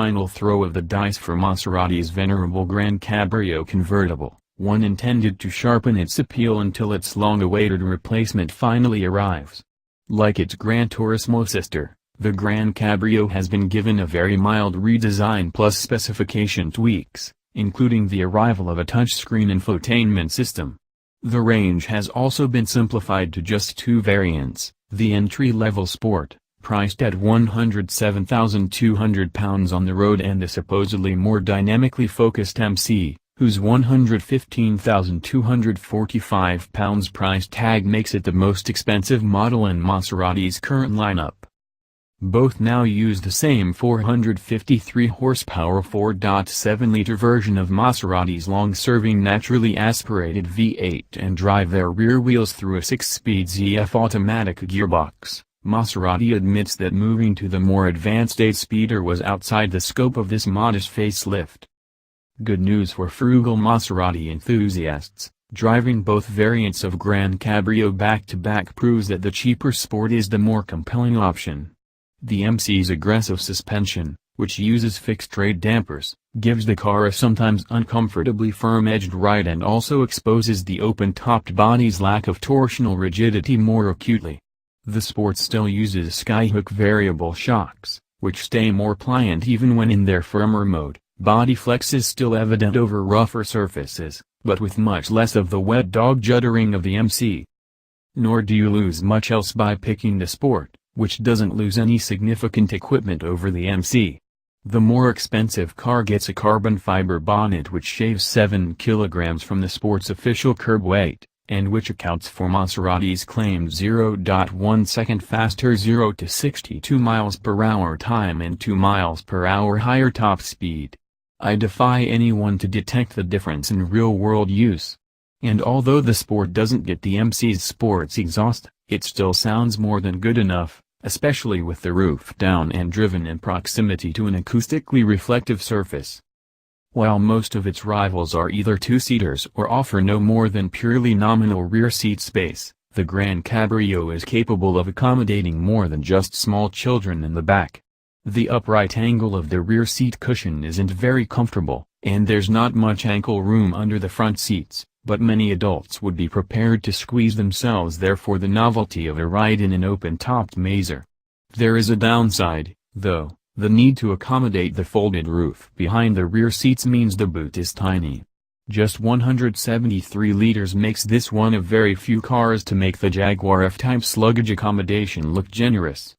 final throw of the dice for Maserati's venerable GranCabrio convertible, one intended to sharpen its appeal until its long-awaited replacement finally arrives. Like its Gran Turismo sister, the GranCabrio has been given a very mild redesign plus specification tweaks, including the arrival of a touchscreen infotainment system. The range has also been simplified to just two variants, the entry-level Sport, priced at £107,200 on the road, and the supposedly more dynamically focused MC, whose £115,245 price tag makes it the most expensive model in Maserati's current lineup. Both now use the same 453 horsepower 4.7-liter version of Maserati's long-serving naturally aspirated V8 and drive their rear wheels through a 6-speed ZF automatic gearbox. Maserati admits that moving to the more advanced 8-speeder was outside the scope of this modest facelift. Good news for frugal Maserati enthusiasts. Driving both variants of GranCabrio back-to-back proves that the cheaper Sport is the more compelling option. The MC's aggressive suspension, which uses fixed-rate dampers, gives the car a sometimes uncomfortably firm-edged ride and also exposes the open-topped body's lack of torsional rigidity more acutely. The Sport still uses skyhook variable shocks, which stay more pliant even when in their firmer mode. Body flex is still evident over rougher surfaces, but with much less of the wet dog juddering of the MC. Nor do you lose much else by picking the Sport, which doesn't lose any significant equipment over the MC. The more expensive car gets a carbon fiber bonnet which shaves 7 kilograms from the Sport's official curb weight, and which accounts for Maserati's claimed 0.1 second faster 0 to 62 miles per hour time and 2 miles per hour higher top speed. I defy anyone to detect the difference in real-world use. And although the Sport doesn't get the MC's sports exhaust, it still sounds more than good enough, especially with the roof down and driven in proximity to an acoustically reflective surface. While most of its rivals are either two-seaters or offer no more than purely nominal rear seat space, the GranCabrio is capable of accommodating more than just small children in the back. The upright angle of the rear seat cushion isn't very comfortable, and there's not much ankle room under the front seats, but many adults would be prepared to squeeze themselves there for the novelty of a ride in an open-topped Maser. There is a downside, though. The need to accommodate the folded roof behind the rear seats means the boot is tiny. Just 173 liters makes this one of very few cars to make the Jaguar F-Type's luggage accommodation look generous.